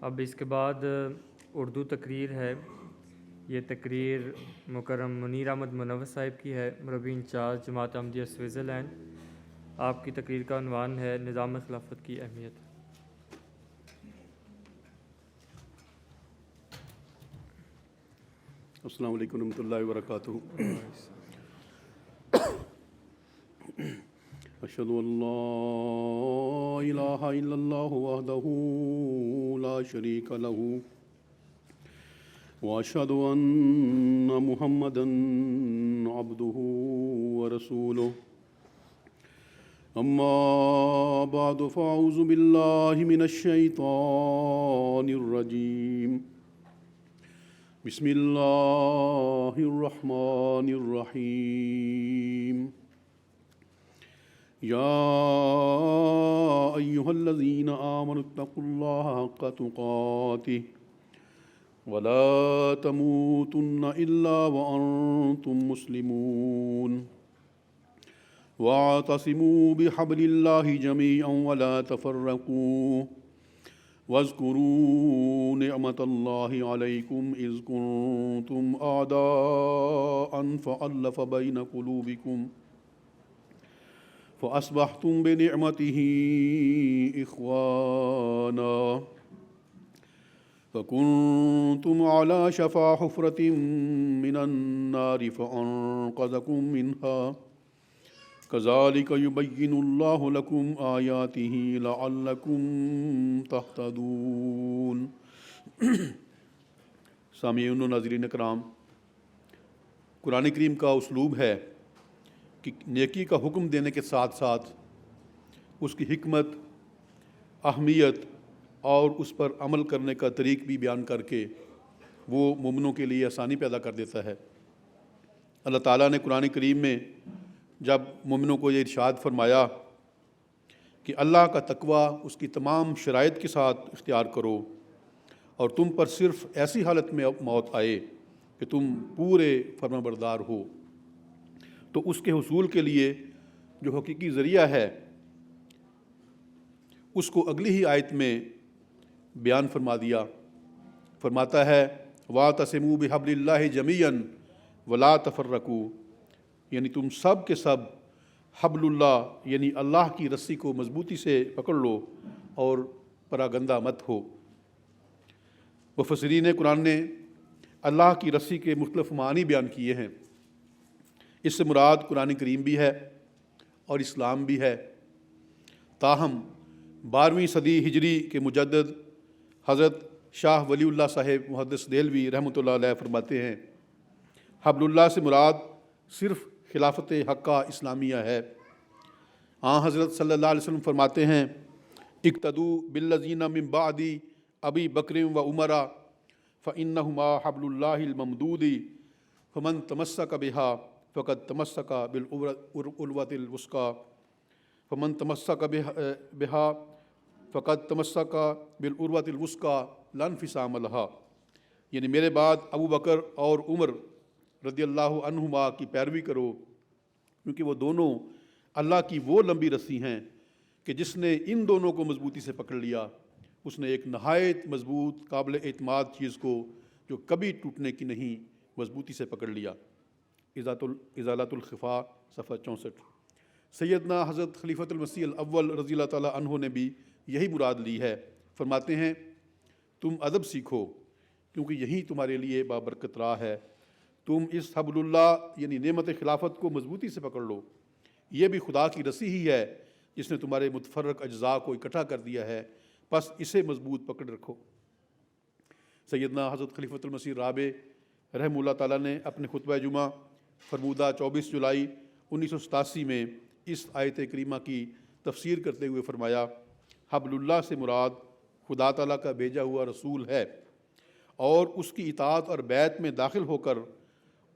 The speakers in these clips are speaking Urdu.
اب اس کے بعد اردو تقریر ہے۔ یہ تقریر مکرم منیر احمد منور صاحب کی ہے، مربی انچارج جماعت احمدیہ سوئٹزرلینڈ۔ آپ کی تقریر کا عنوان ہے نظام خلافت کی اہمیت۔ السلام علیکم ورحمۃ اللہ وبرکاتہ۔ اشہد ان لا الہ الا اللہ وحدہ لا شریک لہ واشہد ان محمدا عبدہ ورسولہ۔ اما بعد فاعوذ باللہ من الشیطان الرجیم۔ بسم اللہ الرحمن الرحیم۔ یا ایہا الذین آمنوا اتقوا اللہ حق تقاتہ ولا تموتن الا وانتم مسلمون واعتصموا بحبل اللہ جميعا ولا تفرقوا واذکروا نعمت اللہ علیکم اذ کنتم اعداء فألف بین قلوبکم فأصبحتم بنعمته اخوانا فکنتم على شفا حفرة من النار فانقذکم منها کذالک یبین اللہ لکم آیاتہ لعلکم تہتدون۔ سامعین و ناظرین اکرام، قرآن کریم کا اسلوب ہے کہ نیکی کا حکم دینے کے ساتھ ساتھ اس کی حکمت، اہمیت اور اس پر عمل کرنے کا طریق بھی بیان کر کے وہ مومنوں کے لیے آسانی پیدا کر دیتا ہے۔ اللہ تعالیٰ نے قرآن کریم میں جب مومنوں کو یہ ارشاد فرمایا کہ اللہ کا تقویٰ اس کی تمام شرائط کے ساتھ اختیار کرو اور تم پر صرف ایسی حالت میں موت آئے کہ تم پورے فرمانبردار ہو، تو اس کے حصول کے لیے جو حقیقی ذریعہ ہے اس کو اگلی ہی آیت میں بیان فرما دیا۔ فرماتا ہے وَاعْتَصِمُوا بِحَبْلِ اللَّهِ جَمِيعًا وَلَا تَفَرَّقُوا، یعنی تم سب کے سب حبل اللہ یعنی اللہ کی رسی کو مضبوطی سے پکڑ لو اور پراگندہ مت ہو۔ مفسرین قرآن نے اللہ کی رسی کے مختلف معنی بیان کیے ہیں۔ اس سے مراد قرآن کریم بھی ہے اور اسلام بھی ہے۔ تاہم 12ویں صدی ہجری کے مجدد حضرت شاہ ولی اللہ صاحب محدث دہلوی رحمۃ اللہ علیہ فرماتے ہیں حبل اللہ سے مراد صرف خلافت حقہ اسلامیہ ہے۔ حضرت صلی اللہ علیہ وسلم فرماتے ہیں اقتدوا بالذین من بعد ابی بکر و عمر فانہما حبل اللہ الممدود فمن تمسک بہا فقد تمسک بالعروۃ الوثقی فمن تمسک بہا فقد تمسک بالعروۃ الوثقی لا انفصام لہا، یعنی میرے بعد ابو بکر اور عمر رضی اللہ عنہما کی پیروی کرو، کیونکہ وہ دونوں اللہ کی وہ لمبی رسی ہیں کہ جس نے ان دونوں کو مضبوطی سے پکڑ لیا اس نے ایک نہایت مضبوط قابل اعتماد چیز کو جو کبھی ٹوٹنے کی نہیں مضبوطی سے پکڑ لیا۔ ازالۃ الخفا صفحہ 64۔ سیدنا حضرت خلیفۃ المسیح الاول رضی اللہ تعالیٰ عنہ نے بھی یہی مراد لی ہے۔ فرماتے ہیں تم ادب سیکھو کیونکہ یہی تمہارے لیے بابرکت راہ ہے۔ تم اس حبل اللہ یعنی نعمت خلافت کو مضبوطی سے پکڑ لو، یہ بھی خدا کی رسی ہی ہے جس نے تمہارے متفرق اجزاء کو اکٹھا کر دیا ہے، بس اسے مضبوط پکڑ رکھو۔ سیدنا حضرت خلیفۃ المسیح رابع رحمہ اللہ تعالیٰ نے اپنے خطبہ جمعہ فرمودہ 24 جولائی 1987 میں اس آیت کریمہ کی تفسیر کرتے ہوئے فرمایا حبل اللہ سے مراد خدا تعالیٰ کا بھیجا ہوا رسول ہے، اور اس کی اطاعت اور بیعت میں داخل ہو کر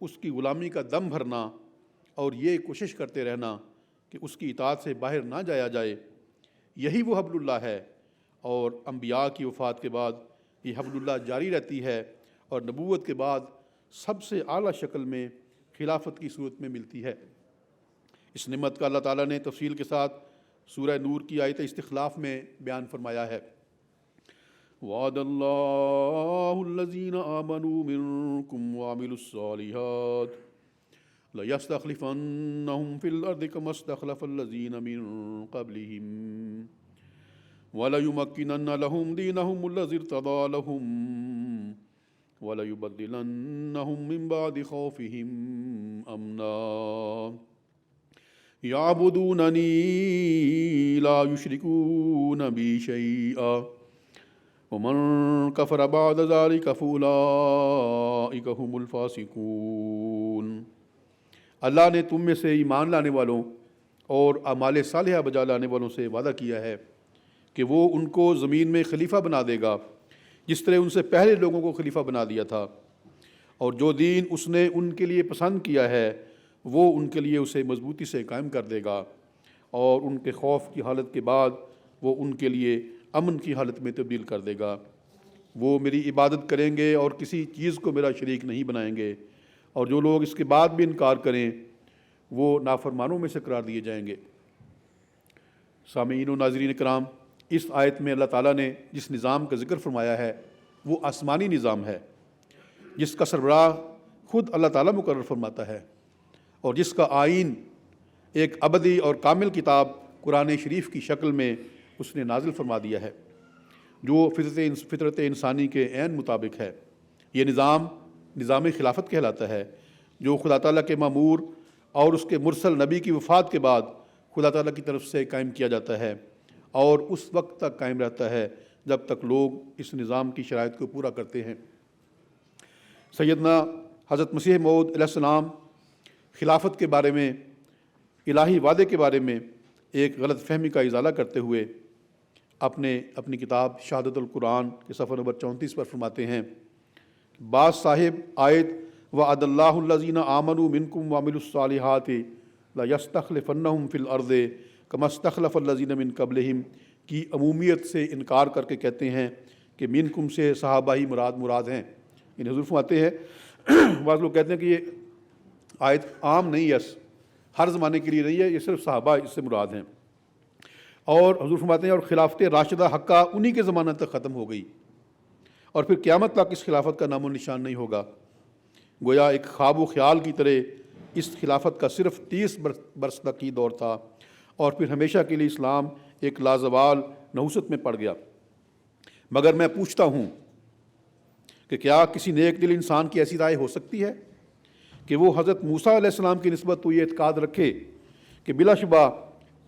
اس کی غلامی کا دم بھرنا اور یہ کوشش کرتے رہنا کہ اس کی اطاعت سے باہر نہ جایا جائے، یہی وہ حبل اللہ ہے۔ اور انبیاء کی وفات کے بعد یہ حبل اللہ جاری رہتی ہے اور نبوت کے بعد سب سے اعلیٰ شکل میں خلافت کی صورت میں ملتی ہے۔ اس نعمت کا اللہ تعالیٰ نے تفصیل کے ساتھ سورہ نور کی آیت استخلاف میں بیان فرمایا ہے۔ وعد اللہ الذین آمنوا منکم وعملوا الصالحات لَيَسْتَخْلِفَنَّهُمْ فِي الْأَرْضِ كَمَا اسْتَخْلَفَ الَّذِينَ مِن قَبْلِهِمْ وَلَيُمَكِّنَنَّ لَهُمْ دِينَهُمُ الَّذِي ارْتَضَىٰ لَهُمْ وَلَيُبَدِّلَنَّهُمْ مِن بَعْدِ خَوْفِهِمْ أَمْنًا يَعْبُدُونَنِي لَا يُشْرِكُونَ بِي شَيْئًا وَمَن كَفَرَ بَعْدَ ذَلِكَ فَأُولَٰئِكَ هُمُ الْفَاسِقُونَ۔ اللہ نے تم میں سے ایمان لانے والوں اور اعمال صالحہ بجا لانے والوں سے وعدہ کیا ہے کہ وہ ان کو زمین میں خلیفہ بنا دے گا، جس طرح ان سے پہلے لوگوں کو خلیفہ بنا دیا تھا، اور جو دین اس نے ان کے لیے پسند کیا ہے وہ ان کے لیے اسے مضبوطی سے قائم کر دے گا، اور ان کے خوف کی حالت کے بعد وہ ان کے لیے امن کی حالت میں تبدیل کر دے گا۔ وہ میری عبادت کریں گے اور کسی چیز کو میرا شریک نہیں بنائیں گے، اور جو لوگ اس کے بعد بھی انکار کریں وہ نافرمانوں میں سے قرار دیے جائیں گے۔ سامعین و ناظرین کرام، اس آیت میں اللہ تعالیٰ نے جس نظام کا ذکر فرمایا ہے وہ آسمانی نظام ہے، جس کا سربراہ خود اللہ تعالیٰ مقرر فرماتا ہے، اور جس کا آئین ایک ابدی اور کامل کتاب قرآن شریف کی شکل میں اس نے نازل فرما دیا ہے، جو فطرت انسانی کے عین مطابق ہے۔ یہ نظام خلافت کہلاتا ہے، جو خدا تعالیٰ کے مامور اور اس کے مرسل نبی کی وفات کے بعد خدا تعالیٰ کی طرف سے قائم کیا جاتا ہے، اور اس وقت تک قائم رہتا ہے جب تک لوگ اس نظام کی شرائط کو پورا کرتے ہیں۔ سیدنا حضرت مسیح موعود علیہ السلام خلافت کے بارے میں، الہی وعدے کے بارے میں ایک غلط فہمی کا ازالہ کرتے ہوئے اپنی کتاب شہادت القرآن کے صفحہ نمبر 34 پر فرماتے ہیں، بعض صاحب آیت وعد اللہ الذین آمنوا منکم وعملوا الصالحات لَيَسْتَخْلِفَنَّهُمْ فِي الْأَرْضِ كَمَا اسْتَخْلَفَ الَّذِينَ مِن قَبْلِهِمْ کی عمومیت سے انکار کر کے کہتے ہیں کہ منکم سے صحابہ ہی مراد ہیں۔ یعنی حضور فرماتے ہیں، بعض لوگ کہتے ہیں کہ یہ آیت عام نہیں ہے، ہر زمانے کے لیے نہیں ہے، یہ صرف صحابہ اس سے مراد ہیں۔ اور حضور فرماتے ہیں اور خلافت راشدہ حقہ انہی کے زمانہ تک ختم ہو گئی، اور پھر قیامت تک اس خلافت کا نام و نشان نہیں ہوگا۔ گویا ایک خواب و خیال کی طرح اس خلافت کا صرف 30 برس تک ہی دور تھا، اور پھر ہمیشہ کے لیے اسلام ایک لازوال نحوست میں پڑ گیا۔ مگر میں پوچھتا ہوں کہ کیا کسی نیک دل انسان کی ایسی رائے ہو سکتی ہے کہ وہ حضرت موسیٰ علیہ السلام کی نسبت تو یہ اعتقاد رکھے کہ بلا شبہ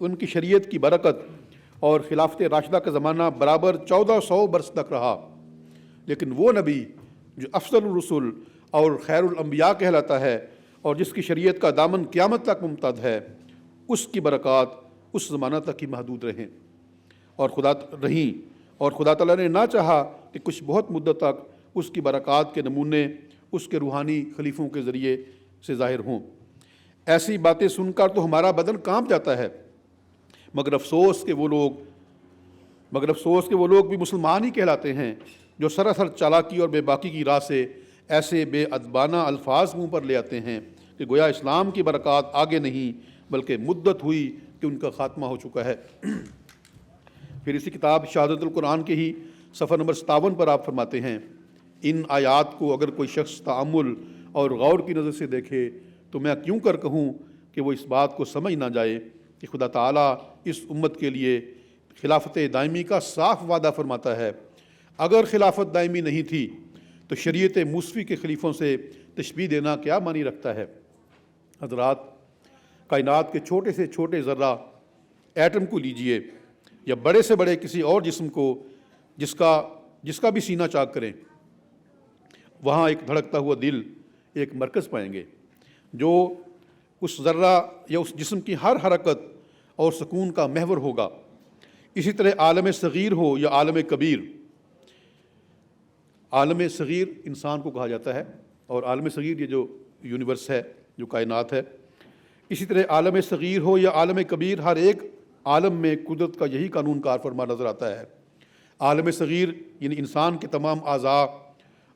ان کی شریعت کی برکت اور خلافت راشدہ کا زمانہ برابر 1400 برس تک رہا، لیکن وہ نبی جو افضل الرسل اور خیر الانبیاء کہلاتا ہے اور جس کی شریعت کا دامن قیامت تک ممتد ہے، اس کی برکات اس زمانہ تک ہی محدود رہیں اور خدا تعالیٰ نے نہ چاہا کہ کچھ بہت مدت تک اس کی برکات کے نمونے اس کے روحانی خلیفوں کے ذریعے سے ظاہر ہوں۔ ایسی باتیں سن کر تو ہمارا بدن کانپ جاتا ہے، مگر افسوس کہ وہ لوگ بھی مسلمان ہی کہلاتے ہیں جو سراسر چالاکی اور بے باکی کی راہ سے ایسے بے ادبانہ الفاظ منہ پر لے آتے ہیں کہ گویا اسلام کی برکات آگے نہیں بلکہ مدت ہوئی کہ ان کا خاتمہ ہو چکا ہے۔ پھر اسی کتاب شہادت القرآن کے ہی صفحہ نمبر 57 پر آپ فرماتے ہیں، ان آیات کو اگر کوئی شخص تأمل اور غور کی نظر سے دیکھے تو میں کیوں کر کہوں کہ وہ اس بات کو سمجھ نہ جائے کہ خدا تعالیٰ اس امت کے لیے خلافت دائمی کا صاف وعدہ فرماتا ہے۔ اگر خلافت دائمی نہیں تھی تو شریعت موسوی کے خلیفوں سے تشبیہ دینا کیا معنی رکھتا ہے؟ حضرات، کائنات کے چھوٹے سے چھوٹے ذرہ ایٹم کو لیجئے یا بڑے سے بڑے کسی اور جسم کو جس کا بھی سینہ چاک کریں، وہاں ایک دھڑکتا ہوا دل، ایک مرکز پائیں گے جو اس ذرہ یا اس جسم کی ہر حرکت اور سکون کا محور ہوگا۔ اسی طرح عالم صغیر ہو یا عالم کبیر، عالم صغیر انسان کو کہا جاتا ہے اور عالم صغیر یہ جو یونیورس ہے، جو کائنات ہے، اسی طرح عالم صغیر ہو یا عالم کبیر، ہر ایک عالم میں قدرت کا یہی قانون کار فرما نظر آتا ہے۔ عالم صغیر یعنی انسان کے تمام اعضاء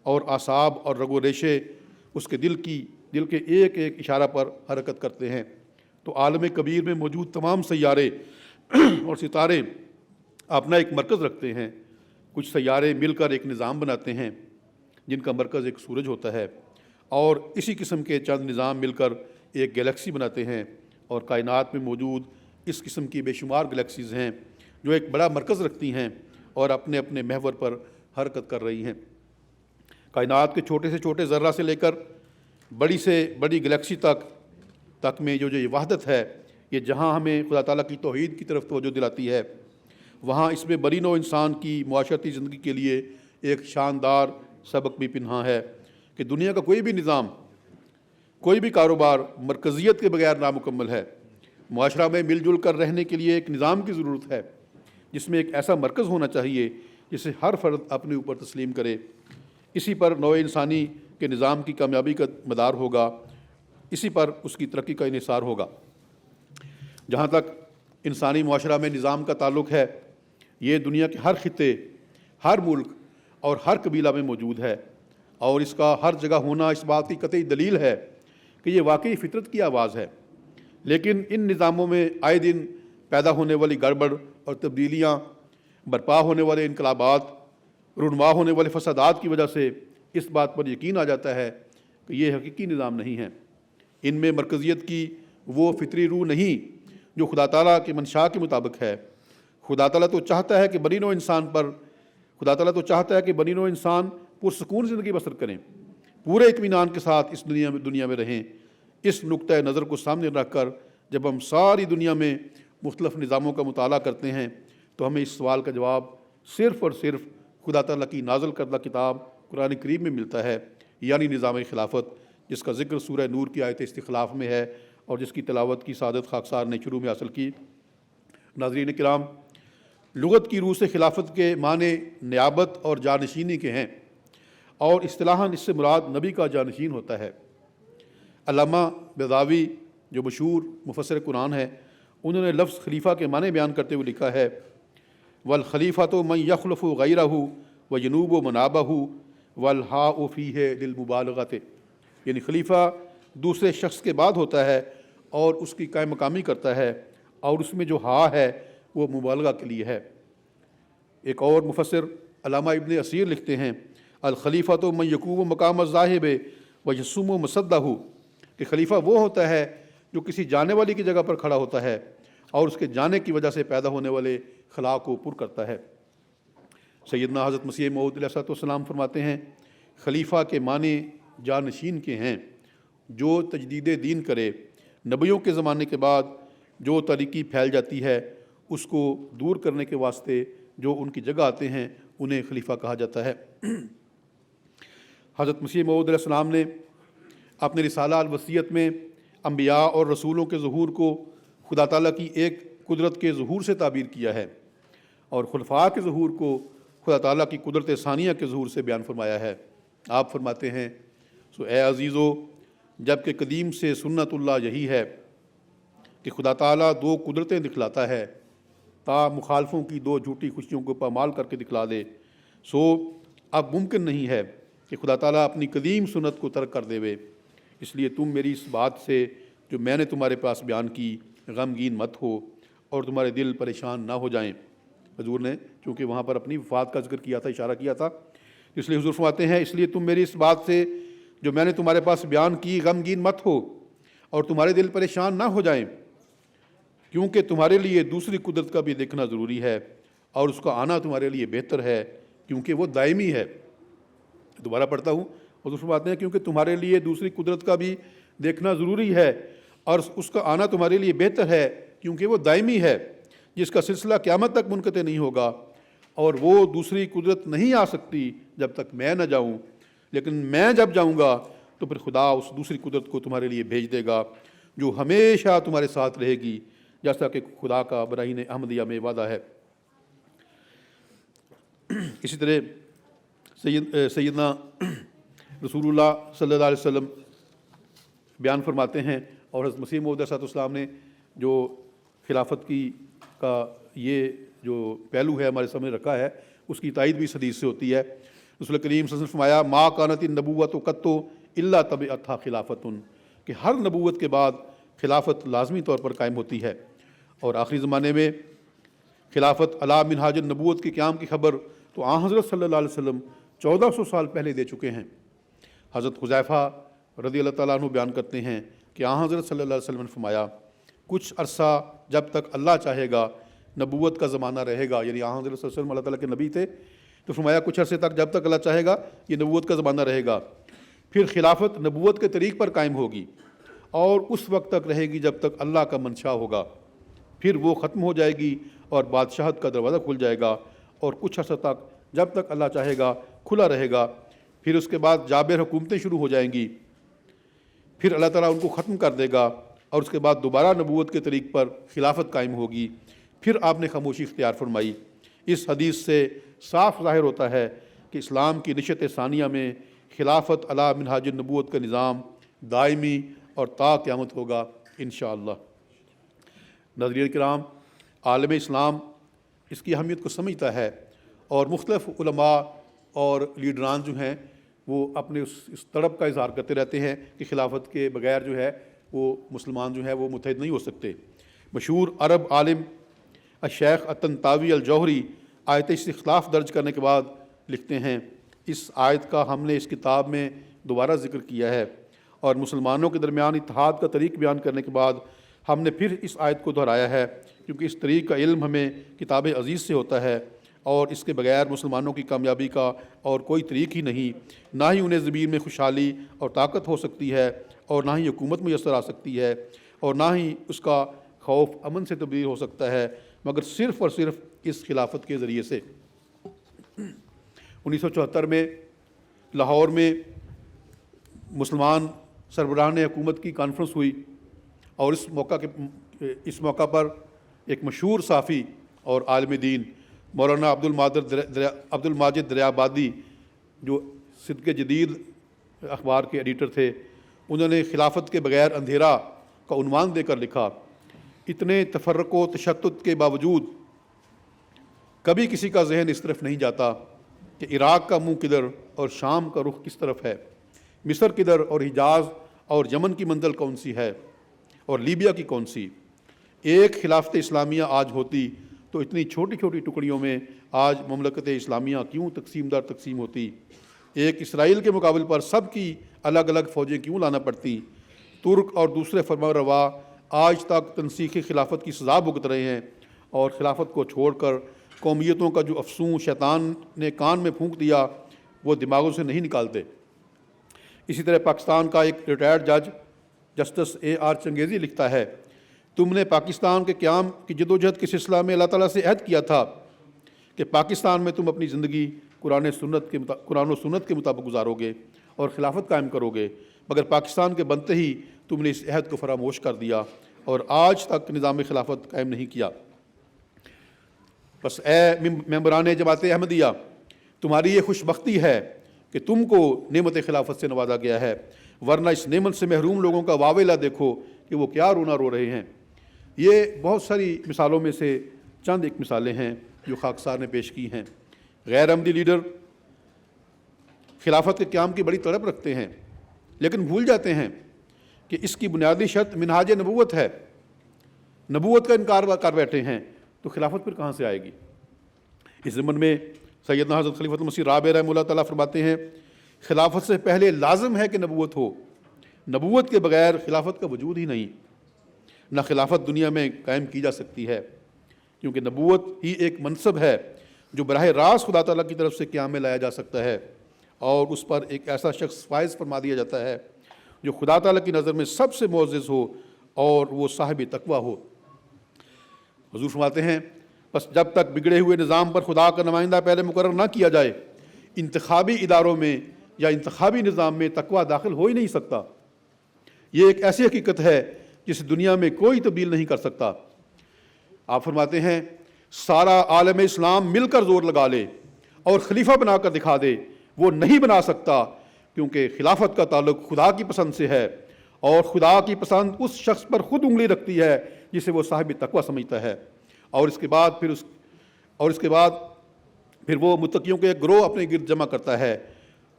اور اعصاب اور رگ و ریشے اس کے دل کے ایک ایک اشارہ پر حرکت کرتے ہیں، تو عالم کبیر میں موجود تمام سیارے اور ستارے اپنا ایک مرکز رکھتے ہیں کچھ سیارے مل کر ایک نظام بناتے ہیں جن کا مرکز ایک سورج ہوتا ہے، اور اسی قسم کے چند نظام مل کر ایک گیلیکسی بناتے ہیں، اور کائنات میں موجود اس قسم کی بے شمار گلیکسیز ہیں جو ایک بڑا مرکز رکھتی ہیں اور اپنے اپنے محور پر حرکت کر رہی ہیں۔ کائنات کے چھوٹے سے چھوٹے ذرہ سے لے کر بڑی سے بڑی گلیکسی تک میں جو یہ وحدت ہے، یہ جہاں ہمیں خدا تعالیٰ کی توحید کی طرف توجہ دلاتی ہے، وہاں اس میں بری نوع انسان کی معاشرتی زندگی کے لیے ایک شاندار سبق بھی پنہاں ہے کہ دنیا کا کوئی بھی نظام، کوئی بھی کاروبار مرکزیت کے بغیر نامکمل ہے۔ معاشرہ میں مل جل کر رہنے کے لیے ایک نظام کی ضرورت ہے جس میں ایک ایسا مرکز ہونا چاہیے جسے ہر فرد اپنے اوپر تسلیم کرے۔ اسی پر نوع انسانی کے نظام کی کامیابی کا مدار ہوگا، اسی پر اس کی ترقی کا انحصار ہوگا۔ جہاں تک انسانی معاشرہ میں نظام کا تعلق ہے، یہ دنیا کے ہر خطے، ہر ملک اور ہر قبیلہ میں موجود ہے، اور اس کا ہر جگہ ہونا اس بات کی قطعی دلیل ہے کہ یہ واقعی فطرت کی آواز ہے۔ لیکن ان نظاموں میں آئے دن پیدا ہونے والی گڑبڑ اور تبدیلیاں، برپا ہونے والے انقلابات، رونما ہونے والے فسادات کی وجہ سے اس بات پر یقین آ جاتا ہے کہ یہ حقیقی نظام نہیں ہیں۔ ان میں مرکزیت کی وہ فطری روح نہیں جو خدا تعالیٰ کے منشاء کے مطابق ہے۔ خدا تعالیٰ تو چاہتا ہے کہ بنی نوع انسان پرسکون زندگی بسر کریں، پورے اطمینان کے ساتھ اس دنیا میں رہیں۔ اس نقطۂ نظر کو سامنے رکھ کر جب ہم ساری دنیا میں مختلف نظاموں کا مطالعہ کرتے ہیں تو ہمیں اس سوال کا جواب صرف اور صرف خدا تعالیٰ کی نازل کردہ کتاب قرآن کریم میں ملتا ہے، یعنی نظام خلافت، جس کا ذکر سورہ نور کی آیت استخلاف میں ہے اور جس کی تلاوت کی سعادت خاکسار نے شروع میں حاصل کی۔ ناظرین کرام، لغت کی روح سے خلافت کے معنی نیابت اور جانشینی کے ہیں، اور اصطلاحاً اس سے مراد نبی کا جانشین ہوتا ہے۔ علامہ بیضاوی جو مشہور مفسر قرآن ہے، انہوں نے لفظ خلیفہ کے معنی بیان کرتے ہوئے لکھا ہے، وَالْخَلِيفَةُ مَنْ يَخْلُفُ غَيْرَهُ وَيَنُوبُ مَنَابَهُ وَالْحَاءُ فِيهِ لِلْمُبَالَغَةِ، یعنی خلیفہ دوسرے شخص کے بعد ہوتا ہے اور اس کی قائم مقامی کرتا ہے، اور اس میں جو ہا ہے وہ مبالغہ کے لیے ہے۔ ایک اور مفسر علامہ ابن اسیر لکھتے ہیں، الخلیفۃ من یقوم مقام الذاہب ویصوم مصدہ، کہ خلیفہ وہ ہوتا ہے جو کسی جانے والی کی جگہ پر کھڑا ہوتا ہے اور اس کے جانے کی وجہ سے پیدا ہونے والے خلا کو پر کرتا ہے۔ سیدنا حضرت مسیح موعود علیہ السلام فرماتے ہیں، خلیفہ کے معنی جانشین کے ہیں، جو تجدید دین کرے۔ نبیوں کے زمانے کے بعد جو تاریکی پھیل جاتی ہے اس کو دور کرنے کے واسطے جو ان کی جگہ آتے ہیں انہیں خلیفہ کہا جاتا ہے۔ حضرت مسیح موعود علیہ السلام نے اپنے رسالہ الوصیت میں انبیاء اور رسولوں کے ظہور کو خدا تعالیٰ کی ایک قدرت کے ظہور سے تعبیر کیا ہے، اور خلفاء کے ظہور کو خدا تعالیٰ کی قدرت ثانیہ کے ظہور سے بیان فرمایا ہے۔ آپ فرماتے ہیں، سو اے عزیزو، جب کہ قدیم سے سنت اللہ یہی ہے کہ خدا تعالیٰ دو قدرتیں دکھلاتا ہے تا مخالفوں کی دو جھوٹی خوشیوں کو پامال کر کے دکھلا دے، سو اب ممکن نہیں ہے کہ خدا تعالیٰ اپنی قدیم سنت کو ترک کر دے، اس لیے تم میری اس بات سے جو میں نے تمہارے پاس بیان کی غمگین مت ہو اور تمہارے دل پریشان نہ ہو جائیں۔ حضور نے چونکہ وہاں پر اپنی وفات کا ذکر کیا تھا، اشارہ کیا تھا، اس لیے حضور فرماتے ہیں، اس لیے تم میری اس بات سے جو میں نے تمہارے پاس بیان کی غمگین مت ہو اور تمہارے دل پریشان نہ ہو جائیں، کیونکہ تمہارے لیے دوسری قدرت کا بھی دیکھنا ضروری ہے اور اس کا آنا تمہارے لیے بہتر ہے کیونکہ وہ دائمی ہے۔ دوبارہ پڑھتا ہوں، حضور فرماتے ہیں، کیونکہ تمہارے لیے دوسری قدرت کا بھی دیکھنا ضروری ہے اور اس کا آنا تمہارے لیے بہتر ہے کیونکہ وہ دائمی ہے، جس کا سلسلہ قیامت تک منقطع نہیں ہوگا، اور وہ دوسری قدرت نہیں آ سکتی جب تک میں نہ جاؤں، لیکن میں جب جاؤں گا تو پھر خدا اس دوسری قدرت کو تمہارے لیے بھیج دے گا جو ہمیشہ تمہارے ساتھ رہے گی، جیسا کہ خدا کا براہین احمدیہ میں وعدہ ہے۔ اسی طرح سیدنا رسول اللہ صلی اللہ علیہ وسلم بیان فرماتے ہیں، اور حضرت مسیح موعود علیہ السلام نے جو خلافت کا یہ جو پہلو ہے ہمارے سامنے رکھا ہے، اس کی تائید بھی اس حدیث سے ہوتی ہے۔ رسول کریم صلی اللہ علیہ وسلم فرمایا، ما کانت النبوۃ قط الا تبعتھا خلافۃ، کہ ہر نبوت کے بعد خلافت لازمی طور پر قائم ہوتی ہے، اور آخری زمانے میں خلافت علی منہاج النبوت کے قیام کی خبر تو تو حضرت صلی اللہ علیہ وسلم 1400 سال پہلے دے چکے ہیں۔ حضرت حذیفہ رضی اللہ تعالیٰ عنہ بیان کرتے ہیں کہ حضرت صلی اللہ علیہ وسلم نے فرمایا کچھ عرصہ جب تک اللہ چاہے گا نبوت کا زمانہ رہے گا، یعنی حضرت صلی اللہ علیہ وسلم اللہ تعالیٰ کے نبی تھے، تو فرمایا کچھ عرصے تک جب تک اللہ چاہے گا یہ نبوت کا زمانہ رہے گا، پھر خلافت نبوت کے طریق پر قائم ہوگی اور اس وقت تک رہے گی جب تک اللہ کا منشا ہوگا، پھر وہ ختم ہو جائے گی اور بادشاہت کا دروازہ کھل جائے گا، اور کچھ عرصہ تک جب تک اللہ چاہے گا کھلا رہے گا، پھر اس کے بعد جابر حکومتیں شروع ہو جائیں گی، پھر اللہ تعالیٰ ان کو ختم کر دے گا اور اس کے بعد دوبارہ نبوت کے طریق پر خلافت قائم ہوگی۔ پھر آپ نے خاموشی اختیار فرمائی۔ اس حدیث سے صاف ظاہر ہوتا ہے کہ اسلام کی نشت ثانیہ میں خلافت علی منہاج النبوت کا نظام دائمی اور تا قیامت ہوگا انشاءاللہ۔ ناظرین کرام، عالم اسلام اس کی اہمیت کو سمجھتا ہے، اور مختلف علماء اور لیڈران جو ہیں وہ اپنے اس طلب کا اظہار کرتے رہتے ہیں کہ خلافت کے بغیر جو ہے وہ مسلمان جو ہے وہ متحد نہیں ہو سکتے۔ مشہور عرب عالم الشیخ الطنطاوی الجوہری آیت استخلاف درج کرنے کے بعد لکھتے ہیں اس آیت کا ہم نے اس کتاب میں دوبارہ ذکر کیا ہے، اور مسلمانوں کے درمیان اتحاد کا طریق بیان کرنے کے بعد ہم نے پھر اس آیت کو دہرایا ہے، کیونکہ اس طریق کا علم ہمیں کتاب عزیز سے ہوتا ہے، اور اس کے بغیر مسلمانوں کی کامیابی کا اور کوئی طریق ہی نہیں، نہ ہی انہیں زمین میں خوشحالی اور طاقت ہو سکتی ہے، اور نہ ہی حکومت میسر آ سکتی ہے، اور نہ ہی اس کا خوف امن سے تبدیل ہو سکتا ہے، مگر صرف اور صرف اس خلافت کے ذریعے سے۔ 1974 میں لاہور میں مسلمان سربراہان حکومت کی کانفرنس ہوئی، اور اس موقع پر ایک مشہور صحافی اور عالم دین مولانا عبد الماجد دریابادی، جو صدق جدید اخبار کے ایڈیٹر تھے، انہوں نے خلافت کے بغیر اندھیرا کا عنوان دے کر لکھا، اتنے تفرق و تشتت کے باوجود کبھی کسی کا ذہن اس طرف نہیں جاتا کہ عراق کا منہ کدھر اور شام کا رخ کس طرف ہے، مصر کدھر اور حجاز اور یمن کی منزل کون سی ہے، اور لیبیا کی کون سی۔ ایک خلافت اسلامیہ آج ہوتی تو اتنی چھوٹی چھوٹی ٹکڑیوں میں آج مملکت اسلامیہ کیوں تقسیم در تقسیم ہوتی، ایک اسرائیل کے مقابل پر سب کی الگ الگ فوجیں کیوں لانا پڑتی، ترک اور دوسرے فرما روا آج تک تنسیخ خلافت کی سزا بھگت رہے ہیں، اور خلافت کو چھوڑ کر قومیتوں کا جو افسون شیطان نے کان میں پھونک دیا وہ دماغوں سے نہیں نکالتے۔ اسی طرح پاکستان کا ایک ریٹائرڈ جج جسٹس AR چنگیزی لکھتا ہے، تم نے پاکستان کے قیام کی جدوجہد کے سلسلہ میں اللہ تعالیٰ سے عہد کیا تھا کہ پاکستان میں تم اپنی زندگی قرآن و سنت کے مطابق گزارو گے اور خلافت قائم کرو گے، مگر پاکستان کے بنتے ہی تم نے اس عہد کو فراموش کر دیا اور آج تک نظام خلافت قائم نہیں کیا۔ بس اے ممبران جماعت احمدیہ، تمہاری یہ خوش بختی ہے کہ تم کو نعمت خلافت سے نوازا گیا ہے، ورنہ اس نعمت سے محروم لوگوں کا واویلا دیکھو کہ وہ کیا رونا رو رہے ہیں۔ یہ بہت ساری مثالوں میں سے چند ایک مثالیں ہیں جو خاکسار نے پیش کی ہیں۔ غیر عمدی لیڈر خلافت کے قیام کی بڑی طلب رکھتے ہیں، لیکن بھول جاتے ہیں کہ اس کی بنیادی شرط منہاج نبوت ہے۔ نبوت کا انکار کر بیٹھے ہیں تو خلافت پھر کہاں سے آئے گی؟ اس ضمن میں سیدنا حضرت خلیفۃ المسیح رابع رحمہ اللہ تعالیٰ فرماتے ہیں، خلافت سے پہلے لازم ہے کہ نبوت ہو، نبوت کے بغیر خلافت کا وجود ہی نہیں، نہ خلافت دنیا میں قائم کی جا سکتی ہے، کیونکہ نبوت ہی ایک منصب ہے جو براہ راست خدا تعالیٰ کی طرف سے قیام میں لایا جا سکتا ہے، اور اس پر ایک ایسا شخص فائز فرما دیا جاتا ہے جو خدا تعالیٰ کی نظر میں سب سے معزز ہو اور وہ صاحب تقویٰ ہو۔ حضور فرماتے ہیں، بس جب تک بگڑے ہوئے نظام پر خدا کا نمائندہ پہلے مقرر نہ کیا جائے، انتخابی اداروں میں یا انتخابی نظام میں تقویٰ داخل ہو ہی نہیں سکتا۔ یہ ایک ایسی حقیقت ہے جسے دنیا میں کوئی تبدیل نہیں کر سکتا۔ آپ فرماتے ہیں، سارا عالم اسلام مل کر زور لگا لے اور خلیفہ بنا کر دکھا دے، وہ نہیں بنا سکتا، کیونکہ خلافت کا تعلق خدا کی پسند سے ہے، اور خدا کی پسند اس شخص پر خود انگلی رکھتی ہے جسے وہ صاحب تقویٰ سمجھتا ہے، اور اس کے بعد پھر وہ متقیوں کے ایک گروہ اپنے گرد جمع کرتا ہے،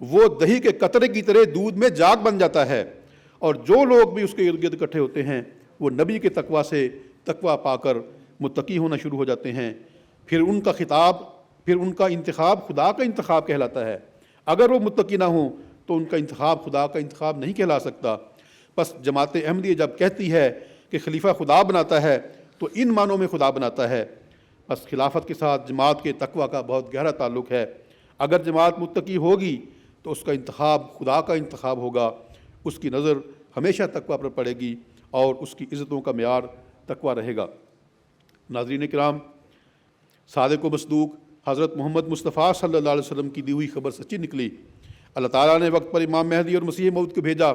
وہ دہی کے قطرے کی طرح دودھ میں جاگ بن جاتا ہے، اور جو لوگ بھی اس کے ارد گرد اکٹھے ہوتے ہیں وہ نبی کے تقویٰ سے تقویٰ پا کر متقی ہونا شروع ہو جاتے ہیں۔ پھر ان کا خطاب پھر ان کا انتخاب خدا کا انتخاب کہلاتا ہے۔ اگر وہ متقی نہ ہوں تو ان کا انتخاب خدا کا انتخاب نہیں کہلا سکتا۔ بس جماعت احمدیہ جب کہتی ہے کہ خلیفہ خدا بناتا ہے تو ان معنوں میں خدا بناتا ہے۔ بس خلافت کے ساتھ جماعت کے تقویٰ کا بہت گہرا تعلق ہے۔ اگر جماعت متقی ہوگی تو اس کا انتخاب خدا کا انتخاب ہوگا، اس کی نظر ہمیشہ تقویٰ پر پڑے گی اور اس کی عزتوں کا معیار تقویٰ رہے گا۔ ناظرین کرام، صادق و مصدوق حضرت محمد مصطفیٰ صلی اللہ علیہ وسلم کی دی ہوئی خبر سچی نکلی۔ اللہ تعالیٰ نے وقت پر امام مہدی اور مسیح موعود کو بھیجا،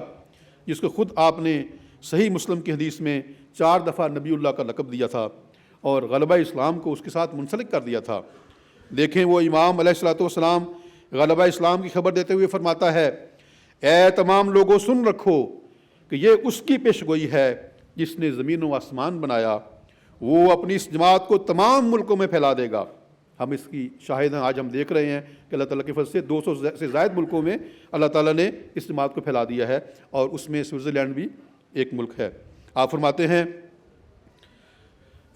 جس کو خود آپ نے صحیح مسلم کی حدیث میں 4 دفعہ نبی اللہ کا لقب دیا تھا اور غلبہ اسلام کو اس کے ساتھ منسلک کر دیا تھا۔ دیکھیں، وہ امام علیہ الصلوۃ والسلام غلبہ اسلام کی خبر دیتے ہوئے فرماتا ہے، اے تمام لوگوں سن رکھو کہ یہ اس کی پیشگوئی ہے جس نے زمین و آسمان بنایا، وہ اپنی اس جماعت کو تمام ملکوں میں پھیلا دے گا۔ ہم اس کی شاہد ہیں، آج ہم دیکھ رہے ہیں کہ اللہ تعالیٰ کے فضل سے 200 سے زائد ملکوں میں اللہ تعالیٰ نے اس جماعت کو پھیلا دیا ہے، اور اس میں سوئٹزرلینڈ بھی ایک ملک ہے۔ آپ فرماتے ہیں،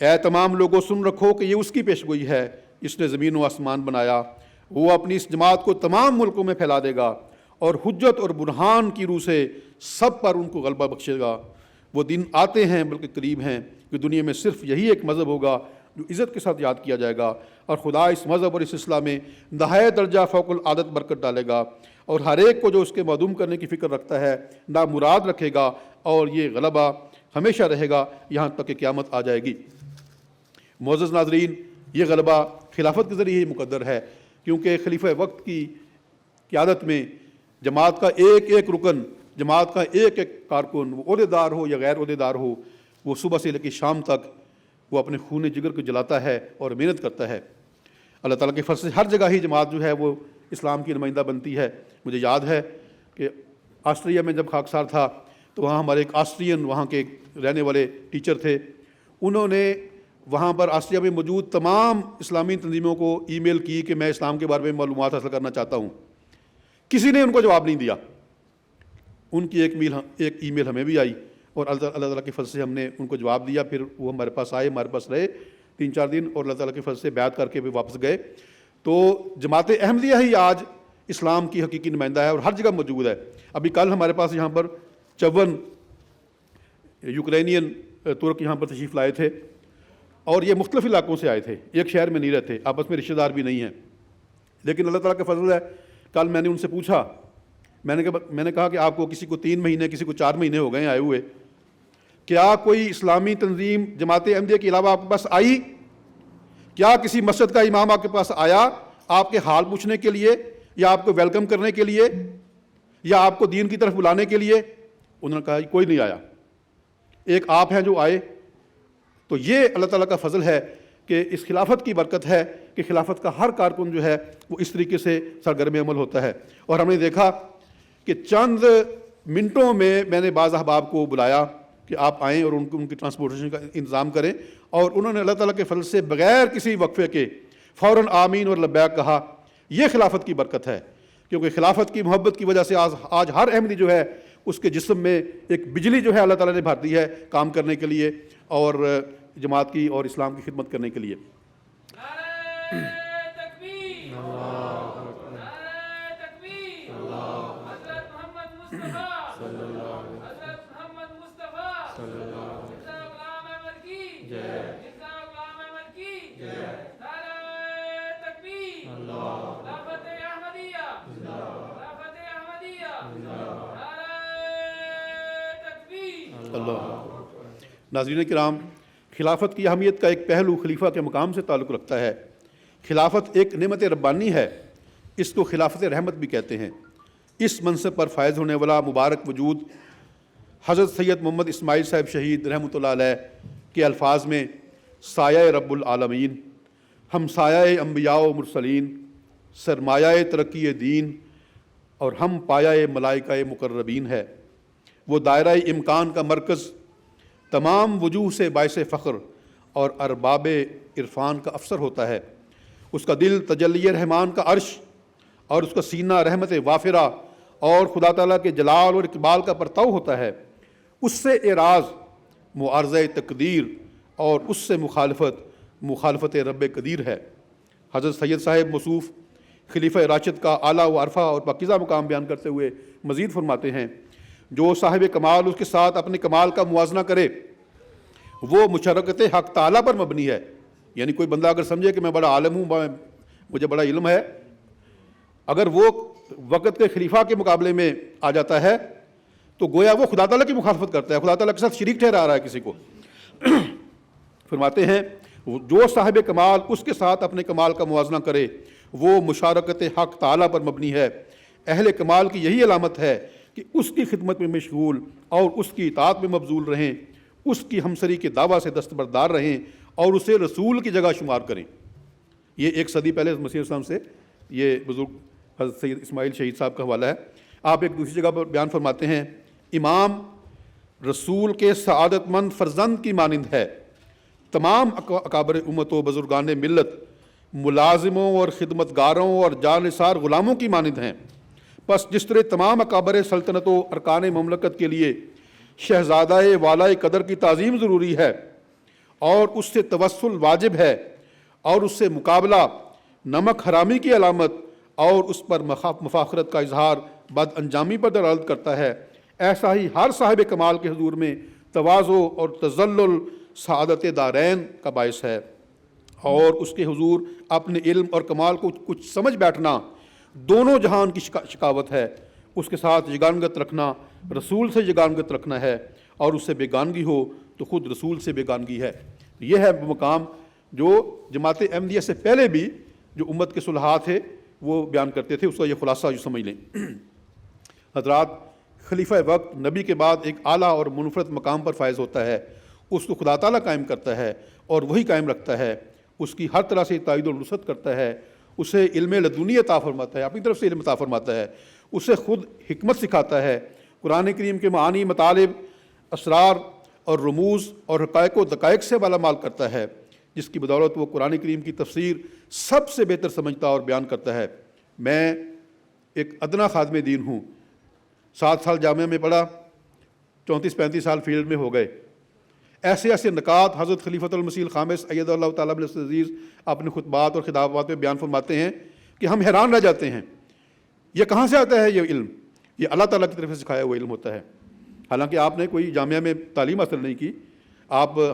اے تمام لوگوں سن رکھو کہ یہ اس کی پیشگوئی ہے جس نے زمین و آسمان بنایا، وہ اپنی اس جماعت کو تمام ملکوں میں پھیلا دے گا اور حجت اور برہان کی روح سے سب پر ان کو غلبہ بخشے گا۔ وہ دن آتے ہیں بلکہ قریب ہیں کہ دنیا میں صرف یہی ایک مذہب ہوگا جو عزت کے ساتھ یاد کیا جائے گا، اور خدا اس مذہب اور اس اصلاح میں نہایت درجہ فوق العادت برکت ڈالے گا، اور ہر ایک کو جو اس کے معدوم کرنے کی فکر رکھتا ہے نامراد رکھے گا، اور یہ غلبہ ہمیشہ رہے گا یہاں تک کہ قیامت آ جائے گی۔ معزز ناظرین، یہ غلبہ خلافت کے ذریعے ہی مقدر ہے، کیونکہ خلیفہ وقت کی قیادت میں جماعت کا ایک ایک رکن، جماعت کا ایک ایک کارکن، وہ عہدیدار ہو یا غیر عہدیدار ہو، وہ صبح سے لے کے شام تک وہ اپنے خون جگر کو جلاتا ہے اور محنت کرتا ہے۔ اللہ تعالیٰ کے فضل سے ہر جگہ ہی جماعت جو ہے وہ اسلام کی نمائندہ بنتی ہے۔ مجھے یاد ہے کہ آسٹریا میں جب خاکسار تھا تو وہاں ہمارے ایک آسٹرین وہاں کے رہنے والے ٹیچر تھے، انہوں نے وہاں پر آسٹریا میں موجود تمام اسلامی تنظیموں کو ای میل کی کہ میں اسلام کے بارے میں معلومات حاصل کرنا چاہتا ہوں۔ کسی نے ان کو جواب نہیں دیا۔ ان کی ایک ای میل ہمیں بھی آئی اور اللہ تعالیٰ کے فضل سے ہم نے ان کو جواب دیا۔ پھر وہ ہمارے پاس آئے، ہمارے پاس رہے 3-4 دن، اور اللہ تعالیٰ کے فضل سے بیعت کر کے بھی واپس گئے۔ تو جماعت احمدیہ ہی آج اسلام کی حقیقی نمائندہ ہے اور ہر جگہ موجود ہے۔ ابھی کل ہمارے پاس یہاں پر 54 یوکرینین ترک یہاں پر تشریف لائے تھے، اور یہ مختلف علاقوں سے آئے تھے، ایک شہر میں نہیں رہتے، آپس میں رشتہ دار بھی نہیں ہیں، لیکن اللہ تعالیٰ کا فضل ہے۔ کل میں نے ان سے پوچھا، میں نے کہا کہ آپ کو کسی کو 3 مہینے، کسی کو 4 مہینے ہو گئے آئے ہوئے، کیا کوئی اسلامی تنظیم جماعت احمدیہ کے علاوہ آپ کے پاس آئی؟ کیا کسی مسجد کا امام آپ کے پاس آیا آپ کے حال پوچھنے کے لیے، یا آپ کو ویلکم کرنے کے لیے، یا آپ کو دین کی طرف بلانے کے لیے؟ انہوں نے کہا کوئی نہیں آیا، ایک آپ ہیں جو آئے۔ تو یہ اللہ تعالیٰ کا فضل ہے کہ اس خلافت کی برکت ہے کہ خلافت کا ہر کارکن جو ہے وہ اس طریقے سے سرگرم عمل ہوتا ہے۔ اور ہم نے دیکھا کہ چند منٹوں میں نے بعض احباب کو بلایا کہ آپ آئیں اور ان کی ٹرانسپورٹیشن کا انتظام کریں، اور انہوں نے اللہ تعالیٰ کے فضل سے بغیر کسی وقفے کے فوراً آمین اور لبیک کہا۔ یہ خلافت کی برکت ہے، کیونکہ خلافت کی محبت کی وجہ سے آج ہر احمدی جو ہے اس کے جسم میں ایک بجلی جو ہے اللہ تعالیٰ نے بھر دی ہے کام کرنے کے لیے اور جماعت کی اور اسلام کی خدمت کرنے کے لیے۔ ناظرین کرام، خلافت کی اہمیت کا ایک پہلو خلیفہ کے مقام سے تعلق رکھتا ہے۔ خلافت ایک نعمت ربانی ہے، اس کو خلافت رحمت بھی کہتے ہیں۔ اس منصب پر فائز ہونے والا مبارک وجود حضرت سید محمد اسماعیل صاحب شہید رحمۃ اللہ علیہ کے الفاظ میں سایہ رب العالمین، ہم سایہ انبیاء و مرسلین، سرمایہ ترقی دین، اور ہم پایہ ملائکہ مقربین ہے۔ وہ دائرہ امکان کا مرکز، تمام وجوہ سے باعث فخر اور ارباب عرفان کا افسر ہوتا ہے۔ اس کا دل تجلی رحمان کا عرش اور اس کا سینہ رحمت وافرہ اور خدا تعالیٰ کے جلال اور اقبال کا پرتاؤ ہوتا ہے۔ اس سے اعراض معارضہ تقدیر اور اس سے مخالفت رب قدیر ہے۔ حضرت سید صاحب موصوف خلیفہ راشد کا اعلیٰ و عرفہ اور پاکیزہ مقام بیان کرتے ہوئے مزید فرماتے ہیں، جو صاحب کمال اس کے ساتھ اپنے کمال کا موازنہ کرے وہ مشارکت حق تعالیٰ پر مبنی ہے۔ یعنی کوئی بندہ اگر سمجھے کہ میں بڑا عالم ہوں، مجھے بڑا علم ہے، اگر وہ وقت کے خلیفہ کے مقابلے میں آ جاتا ہے تو گویا وہ خدا تعالیٰ کی مخالفت کرتا ہے، خدا تعالیٰ کے ساتھ شریک ٹھہرا رہا ہے کسی کو۔ فرماتے ہیں جو صاحب کمال اس کے ساتھ اپنے کمال کا موازنہ کرے وہ مشارکت حق تعالیٰ پر مبنی ہے۔ اہل کمال کی یہی علامت ہے کہ اس کی خدمت میں مشغول اور اس کی اطاعت میں مبذول رہیں، اس کی ہمسری کے دعویٰ سے دستبردار رہیں اور اسے رسول کی جگہ شمار کریں۔ یہ ایک صدی پہلے مسیح السلام سے یہ بزرگ حضرت سید اسماعیل شہید صاحب کا حوالہ ہے۔ آپ ایک دوسری جگہ پر بیان فرماتے ہیں، امام رسول کے سعادت مند فرزند کی مانند ہے، تمام اکابر امت و بزرگان ملت ملازموں اور خدمتگاروں اور جانثار غلاموں کی مانند ہیں۔ پس جس طرح تمام اکابر سلطنت و ارکان مملکت کے لیے شہزادہ والائے قدر کی تعظیم ضروری ہے اور اس سے توسل واجب ہے اور اس سے مقابلہ نمک حرامی کی علامت اور اس پر مفاخرت کا اظہار بد انجامی پر دلالت کرتا ہے، ایسا ہی ہر صاحب کمال کے حضور میں تواضع اور تذلل سعادت دارین کا باعث ہے، اور اس کے حضور اپنے علم اور کمال کو کچھ سمجھ بیٹھنا دونوں جہان کی شکاوت ہے، اس کے ساتھ یگانگت رکھنا رسول سے یگانگت رکھنا ہے، اور اس سے بیگانگی ہو تو خود رسول سے بیگانگی ہے۔ یہ ہے مقام جو جماعت احمدیہ سے پہلے بھی جو امت کے صلحاء تھے وہ بیان کرتے تھے، اس کا یہ خلاصہ جو سمجھ لیں۔ حضرات، خلیفہ وقت نبی کے بعد ایک اعلیٰ اور منفرد مقام پر فائز ہوتا ہے، اس کو خدا تعالیٰ قائم کرتا ہے اور وہی قائم رکھتا ہے، اس کی ہر طرح سے تائید و نصرت کرتا ہے، اسے علم لدنی عطا فرماتا ہے، اپنی طرف سے علم عطا فرماتا ہے، اسے خود حکمت سکھاتا ہے، قرآن کریم کے معانی، مطالب، اسرار اور رموز اور حقائق و دقائق سے مالا مال کرتا ہے، جس کی بدولت وہ قرآن کریم کی تفسیر سب سے بہتر سمجھتا اور بیان کرتا ہے۔ میں ایک ادنا خادم دین ہوں، 7 سال جامعہ میں پڑھا، 34-35 سال فیلڈ میں ہو گئے۔ ایسے ایسے نکات حضرت خلیفۃ المسیح الخامس اید اللہ تعالیٰ عزیز اپنے خطبات اور خطابات میں بیان فرماتے ہیں کہ ہم حیران رہ جاتے ہیں، یہ کہاں سے آتا ہے یہ علم؟ یہ اللہ تعالیٰ کی طرف سے سکھایا ہوا علم ہوتا ہے۔ حالانکہ آپ نے کوئی جامعہ میں تعلیم حاصل نہیں کی،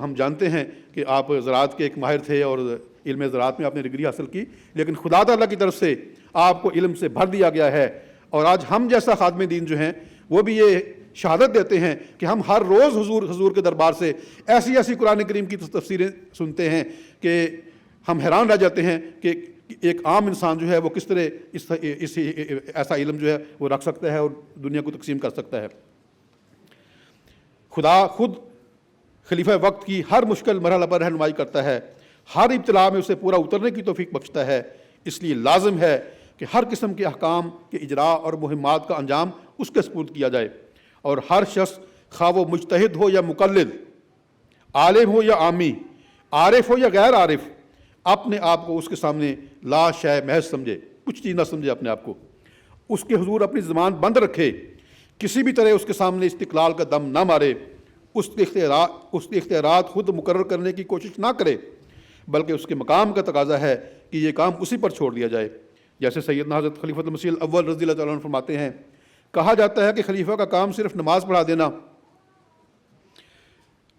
ہم جانتے ہیں کہ آپ زراعت کے ایک ماہر تھے اور علم زراعت میں آپ نے ڈگری حاصل کی، لیکن خدا تعالیٰ کی طرف سے آپ کو علم سے بھر دیا گیا ہے۔ اور آج ہم جیسا خادم دین جو ہیں وہ بھی یہ شہادت دیتے ہیں کہ ہم ہر روز حضور کے دربار سے ایسی ایسی قرآن کریم کی تفسیریں سنتے ہیں کہ ہم حیران رہ جاتے ہیں کہ ایک عام انسان جو ہے وہ کس طرح ایسا علم جو ہے وہ رکھ سکتا ہے اور دنیا کو تقسیم کر سکتا ہے۔ خدا خود خلیفہ وقت کی ہر مشکل مرحلہ پر رہنمائی کرتا ہے، ہر ابتلا میں اسے پورا اترنے کی توفیق بخشتا ہے، اس لیے لازم ہے کہ ہر قسم کے احکام کے اجراء اور مہمات کا انجام اس کے سپرد کیا جائے، اور ہر شخص خواہ وہ مجتہد ہو یا مقلد، عالم ہو یا عامی، عارف ہو یا غیر عارف، اپنے آپ کو اس کے سامنے لا شے محض سمجھے، کچھ چیز نہ سمجھے اپنے آپ کو، اس کے حضور اپنی زبان بند رکھے، کسی بھی طرح اس کے سامنے استقلال کا دم نہ مارے، اس کے اختیارات خود مقرر کرنے کی کوشش نہ کرے، بلکہ اس کے مقام کا تقاضا ہے کہ یہ کام اسی پر چھوڑ دیا جائے۔ جیسے سیدنا حضرت خلیفۃ المسیح الاول رضی اللہ تعالیٰ عنہ فرماتے ہیں، کہا جاتا ہے کہ خلیفہ کا کام صرف نماز پڑھا دینا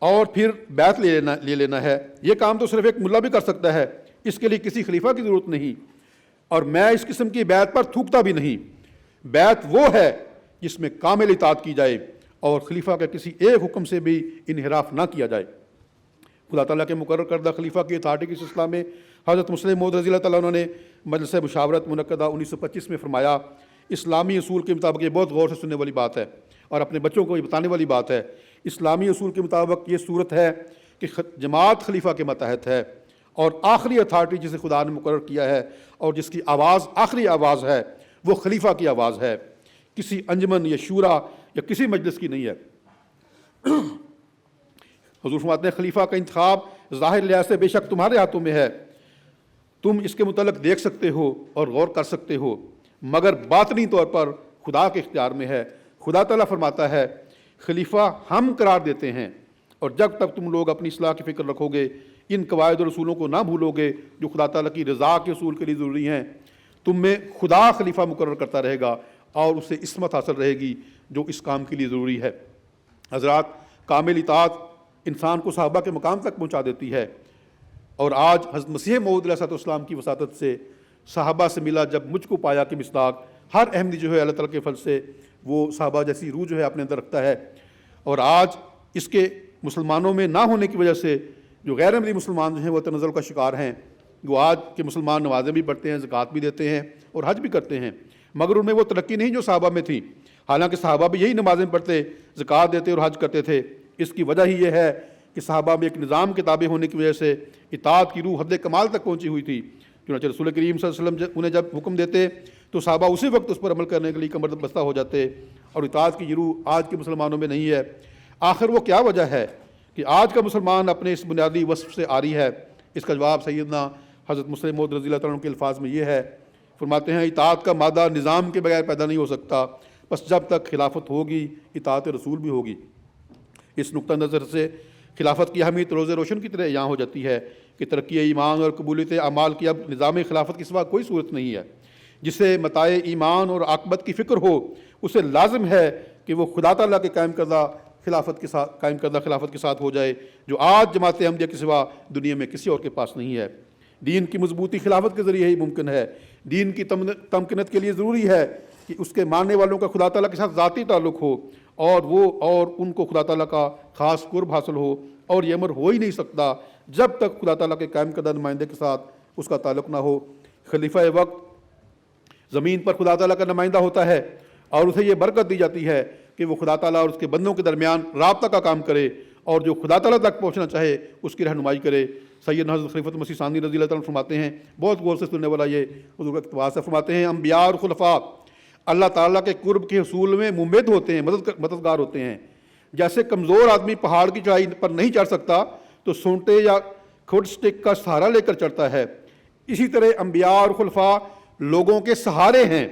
اور پھر بیعت لے لینا ہے، یہ کام تو صرف ایک ملا بھی کر سکتا ہے، اس کے لیے کسی خلیفہ کی ضرورت نہیں، اور میں اس قسم کی بیعت پر تھوکتا بھی نہیں۔ بیعت وہ ہے جس میں کامل اطاعت کی جائے اور خلیفہ کے کسی ایک حکم سے بھی انحراف نہ کیا جائے۔ خدا تعالیٰ کے مقرر کردہ خلیفہ کی اتھارٹی کے سلسلہ میں حضرت مسلم موعود رضی اللہ تعالیٰ عنہ نے مجلس مشاورت منعقدہ 1925 میں فرمایا، اسلامی اصول کے مطابق، یہ بہت غور سے سننے والی بات ہے اور اپنے بچوں کو یہ بتانے والی بات ہے، اسلامی اصول کے مطابق یہ صورت ہے کہ جماعت خلیفہ کے ماتحت ہے، اور آخری اتھارٹی جسے خدا نے مقرر کیا ہے اور جس کی آواز آخری آواز ہے وہ خلیفہ کی آواز ہے، کسی انجمن یا شورا یا کسی مجلس کی نہیں ہے۔ حضور فرماتے ہیں، خلیفہ کا انتخاب ظاہر لحاظ سے بے شک تمہارے ہاتھوں میں ہے، تم اس کے متعلق دیکھ سکتے ہو اور غور کر سکتے ہو، مگر باطنی طور پر خدا کے اختیار میں ہے۔ خدا تعالیٰ فرماتا ہے، خلیفہ ہم قرار دیتے ہیں، اور جب تک تم لوگ اپنی اصلاح کی فکر رکھو گے ان قواعد اور اصولوں کو نہ بھولو گے جو خدا تعالیٰ کی رضا کے اصول کے لیے ضروری ہیں، تم میں خدا خلیفہ مقرر کرتا رہے گا اور اسے عصمت حاصل رہے گی جو اس کام کے لیے ضروری ہے۔ حضرات، کامل اطاعت انسان کو صحابہ کے مقام تک پہنچا دیتی ہے، اور آج حضرت مسیح موعود علیہ السلام کی وساطت سے صحابہ سے ملا جب مجھ کو پایا کہ مصداق، ہر احمدی جو ہے اللہ تعالیٰ کے فضل سے وہ صحابہ جیسی روح جو ہے اپنے اندر رکھتا ہے، اور آج اس کے مسلمانوں میں نہ ہونے کی وجہ سے جو غیر احمدی مسلمان جو ہیں وہ تنزل کا شکار ہیں۔ وہ آج کے مسلمان نمازیں بھی پڑھتے ہیں، زکوٰۃ بھی دیتے ہیں اور حج بھی کرتے ہیں، مگر ان میں وہ ترقی نہیں جو صحابہ میں تھی، حالانکہ صحابہ بھی یہی نمازیں پڑھتے، زکوٰۃ دیتے اور حج کرتے تھے۔ اس کی وجہ ہی یہ ہے کہ صحابہ میں ایک نظام کے تابع ہونے کی وجہ سے اطاعت کی روح حد کمال تک پہنچی ہوئی تھی۔ چنانچہ رسول کریم صلی اللہ علیہ وسلم انہیں جب حکم دیتے تو صحابہ اسی وقت اس پر عمل کرنے کے لیے کمر بستہ ہو جاتے، اور اطاعت کی روح آج کے مسلمانوں میں نہیں ہے۔ آخر وہ کیا وجہ ہے کہ آج کا مسلمان اپنے اس بنیادی وصف سے عاری ہے؟ اس کا جواب سیدنا حضرت مسلم موعود رضی اللہ تعالیٰ عنہ کے الفاظ میں یہ ہے، فرماتے ہیں اطاعت کا مادہ نظام کے بغیر پیدا نہیں ہو سکتا، بس جب تک خلافت ہوگی اطاعت رسول بھی ہوگی۔ اس نقطہ نظر سے خلافت کی اہمیت روز روشن کی طرح یہاں ہو جاتی ہے کہ ترقی ایمان اور قبولیت اعمال کی اب نظام خلافت کے سوا کوئی صورت نہیں ہے۔ جسے متاع ایمان اور عاقبت کی فکر ہو اسے لازم ہے کہ وہ خدا تعالیٰ کے قائم کردہ خلافت کے ساتھ ہو جائے، جو آج جماعت احمدیہ کے سوا دنیا میں کسی اور کے پاس نہیں ہے۔ دین کی مضبوطی خلافت کے ذریعے ہی ممکن ہے۔ دین کی تمکنت کے لیے ضروری ہے کہ اس کے ماننے والوں کا خدا تعالیٰ کے ساتھ ذاتی تعلق ہو، اور ان کو خدا تعالیٰ کا خاص قرب حاصل ہو، اور یہ امر ہو ہی نہیں سکتا جب تک خدا تعالیٰ کے قائم کردہ نمائندے کے ساتھ اس کا تعلق نہ ہو۔ خلیفہ وقت زمین پر خدا تعالیٰ کا نمائندہ ہوتا ہے، اور اسے یہ برکت دی جاتی ہے کہ وہ خدا تعالیٰ اور اس کے بندوں کے درمیان رابطہ کا کام کرے، اور جو خدا تعالیٰ تک پہنچنا چاہے اس کی رہنمائی کرے۔ سیدنا حضرت خلیفۃ المسیح ثانی رضی اللہ تعالیٰ عنہ فرماتے ہیں، بہت غور سے سننے والا یہ حضور کا اقتباس ہے، فرماتے ہیں انبیاء اور خلفاء اللہ تعالیٰ کے قرب کے حصول میں ممد ہوتے ہیں، مددگار ہوتے ہیں۔ جیسے کمزور آدمی پہاڑ کی چڑھائی پر نہیں چڑھ سکتا تو سونٹے یا کھوٹ سٹک کا سہارا لے کر چڑھتا ہے، اسی طرح انبیاء اور خلفاء لوگوں کے سہارے ہیں،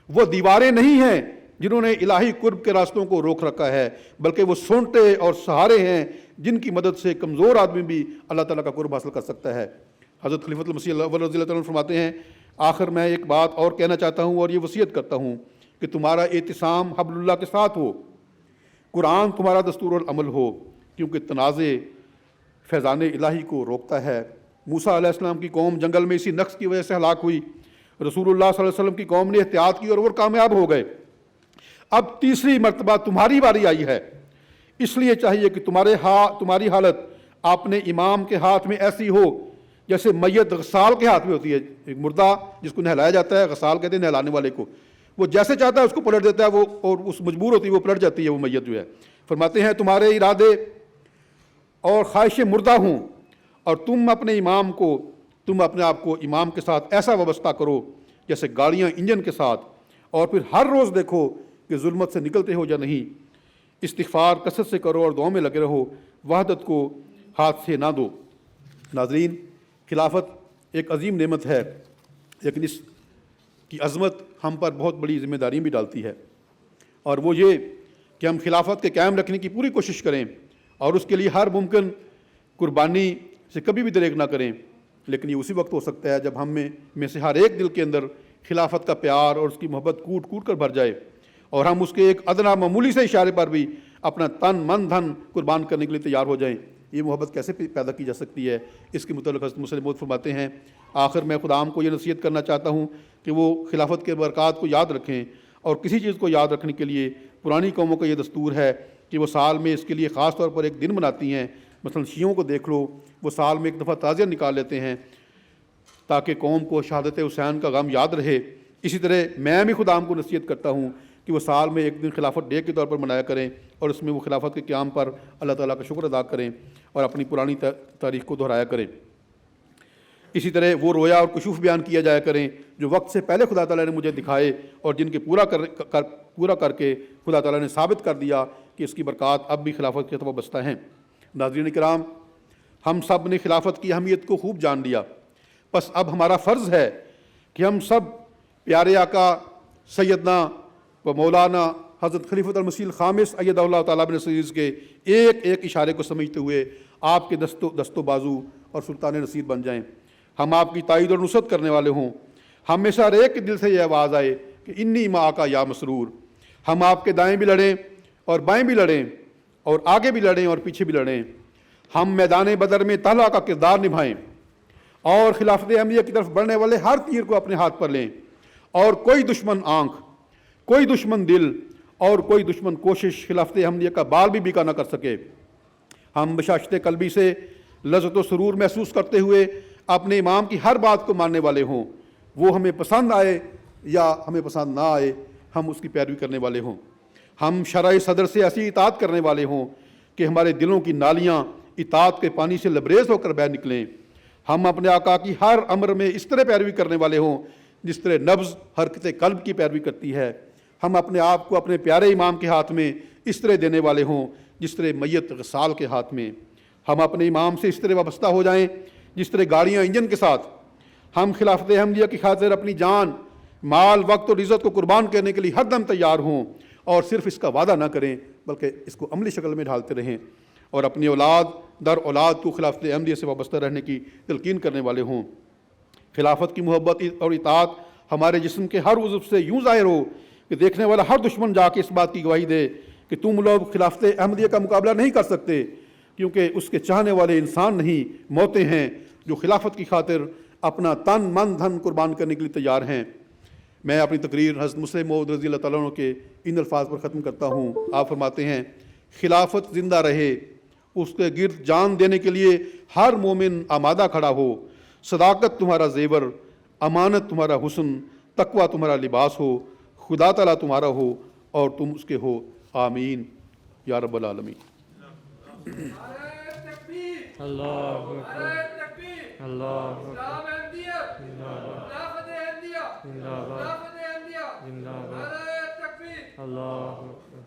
وہ دیواریں نہیں ہیں جنہوں نے الہی قرب کے راستوں کو روک رکھا ہے، بلکہ وہ سونٹے اور سہارے ہیں جن کی مدد سے کمزور آدمی بھی اللہ تعالیٰ کا قرب حاصل کر سکتا ہے۔ حضرت خلیفۃ المسیح رضی اللہ تعالیٰ عنہ فرماتے ہیں، آخر میں ایک بات اور کہنا چاہتا ہوں اور یہ وصیت کرتا ہوں کہ تمہارا اعتصام حبل اللہ کے ساتھ ہو، قرآن تمہارا دستور العمل ہو، کیونکہ تنازع فیضان الہی کو روکتا ہے۔ موسیٰ علیہ السلام کی قوم جنگل میں اسی نقص کی وجہ سے ہلاک ہوئی، رسول اللہ صلی اللہ علیہ وسلم کی قوم نے احتیاط کی اور وہ کامیاب ہو گئے۔ اب تیسری مرتبہ تمہاری باری آئی ہے، اس لیے چاہیے کہ تمہاری حالت اپنے امام کے ہاتھ میں ایسی ہو جیسے میت غسال کے ہاتھ میں ہوتی ہے۔ ایک مردہ جس کو نہلایا جاتا ہے، غسال کہتے ہیں نہلانے والے کو، وہ جیسے چاہتا ہے اس کو پلٹ دیتا ہے، وہ اور اس مجبور ہوتی ہے وہ پلٹ جاتی ہے وہ میت جو ہے۔ فرماتے ہیں تمہارے ارادے اور خواہشیں مردہ ہوں، اور تم اپنے آپ کو امام کے ساتھ ایسا وابستہ کرو جیسے گاڑیاں انجن کے ساتھ، اور پھر ہر روز دیکھو کہ ظلمت سے نکلتے ہو یا نہیں۔ استغفار کثرت سے کرو اور دعاؤں میں لگے رہو، وحدت کو ہاتھ سے نہ دو۔ ناظرین، خلافت ایک عظیم نعمت ہے، لیکن اس کی عظمت ہم پر بہت بڑی ذمہ داریاں بھی ڈالتی ہے، اور وہ یہ کہ ہم خلافت کے قائم رکھنے کی پوری کوشش کریں اور اس کے لیے ہر ممکن قربانی سے کبھی بھی دریغ نہ کریں۔ لیکن یہ اسی وقت ہو سکتا ہے جب ہم میں سے ہر ایک دل کے اندر خلافت کا پیار اور اس کی محبت کوٹ کوٹ کر بھر جائے، اور ہم اس کے ایک ادنا معمولی سے اشارے پر بھی اپنا تن من دھن قربان کرنے کے لیے تیار ہو جائیں۔ یہ محبت کیسے پیدا کی جا سکتی ہے؟ اس کے متعلق حضرت مسلم موعود فرماتے ہیں، آخر میں خدام کو یہ نصیحت کرنا چاہتا ہوں کہ وہ خلافت کے برکات کو یاد رکھیں، اور کسی چیز کو یاد رکھنے کے لیے پرانی قوموں کا یہ دستور ہے کہ وہ سال میں اس کے لیے خاص طور پر ایک دن مناتی ہیں۔ مثلا شیعوں کو دیکھ لو، وہ سال میں ایک دفعہ تعزیہ نکال لیتے ہیں تاکہ قوم کو شہادت حسین کا غم یاد رہے۔ اسی طرح میں بھی خدام کو نصیحت کرتا ہوں کہ وہ سال میں ایک دن خلافت ڈے کے طور پر منایا کریں، اور اس میں وہ خلافت کے قیام پر اللہ تعالیٰ کا شکر ادا کریں اور اپنی پرانی تاریخ کو دہرایا کریں۔ اسی طرح وہ رویا اور کشوف بیان کیا جایا کریں جو وقت سے پہلے خدا تعالیٰ نے مجھے دکھائے، اور جن کے پورا کر کے خدا تعالیٰ نے ثابت کر دیا کہ اس کی برکات اب بھی خلافت کے طرف بستہ ہیں۔ ناظرین کرام، ہم سب نے خلافت کی اہمیت کو خوب جان لیا، بس اب ہمارا فرض ہے کہ ہم سب پیارے آقا سیدنا و مولانا حضرت خلیفۃ المسیح الخامس ایدہ اللہ تعالیٰ بن عزیز کے ایک ایک اشارے کو سمجھتے ہوئے آپ کے دست و بازو اور سلطان نصیر بن جائیں۔ ہم آپ کی تائید اور نصرت کرنے والے ہوں۔ ہمیشہ ہر ایک کے دل سے یہ آواز آئے کہ انی معاک یا مسرور۔ ہم آپ کے دائیں بھی لڑیں اور بائیں بھی لڑیں اور آگے بھی لڑیں اور پیچھے بھی لڑیں۔ ہم میدان بدر میں طلحہ کا کردار نبھائیں اور خلافت احمدیہ کی طرف بڑھنے والے ہر تیر کو اپنے ہاتھ پر لیں، اور کوئی دشمن آنکھ، کوئی دشمن دل اور کوئی دشمن کوشش خلافت احمدیہ کا بال بھی بکا نہ کر سکے۔ ہم بشاشت قلبی سے لذت و سرور محسوس کرتے ہوئے اپنے امام کی ہر بات کو ماننے والے ہوں، وہ ہمیں پسند آئے یا ہمیں پسند نہ آئے، ہم اس کی پیروی کرنے والے ہوں۔ ہم شرع صدر سے ایسی اطاعت کرنے والے ہوں کہ ہمارے دلوں کی نالیاں اطاعت کے پانی سے لبریز ہو کر بہہ نکلیں۔ ہم اپنے آقا کی ہر امر میں اس طرح پیروی کرنے والے ہوں جس طرح نبض حرکت قلب کی پیروی کرتی ہے۔ ہم اپنے آپ کو اپنے پیارے امام کے ہاتھ میں اس طرح دینے والے ہوں جس طرح میت غسال کے ہاتھ میں۔ ہم اپنے امام سے اس طرح وابستہ ہو جائیں جس طرح گاڑیاں انجن کے ساتھ۔ ہم خلافت احمدیہ کی خاطر اپنی جان، مال، وقت اور عزت کو قربان کرنے کے لیے ہر دم تیار ہوں، اور صرف اس کا وعدہ نہ کریں بلکہ اس کو عملی شکل میں ڈھالتے رہیں، اور اپنی اولاد در اولاد کو خلافت احمدیہ سے وابستہ رہنے کی تلقین کرنے والے ہوں۔ خلافت کی محبت اور اطاعت ہمارے جسم کے ہر عضو سے یوں ظاہر ہو کہ دیکھنے والا ہر دشمن جا کے اس بات کی گواہی دے کہ تم لوگ خلافت احمدیہ کا مقابلہ نہیں کر سکتے، کیونکہ اس کے چاہنے والے انسان نہیں، موتیں ہیں جو خلافت کی خاطر اپنا تن من دھن قربان کرنے کے لیے تیار ہیں۔ میں اپنی تقریر حضرت مسلم موعود رضی اللہ تعالیٰ عنہ کے ان الفاظ پر ختم کرتا ہوں۔ آپ فرماتے ہیں، خلافت زندہ رہے، اس کے گرد جان دینے کے لیے ہر مومن آمادہ کھڑا ہو۔ صداقت تمہارا زیور، امانت تمہارا حسن، تقوی تمہارا لباس ہو، خدا تعالیٰ تمہارا ہو اور تم اس کے ہو، آمین یا رب العالمین۔ اللہ اکبر، اللہ اکبر، زندہ باد، زندہ باد، اللہ اکبر۔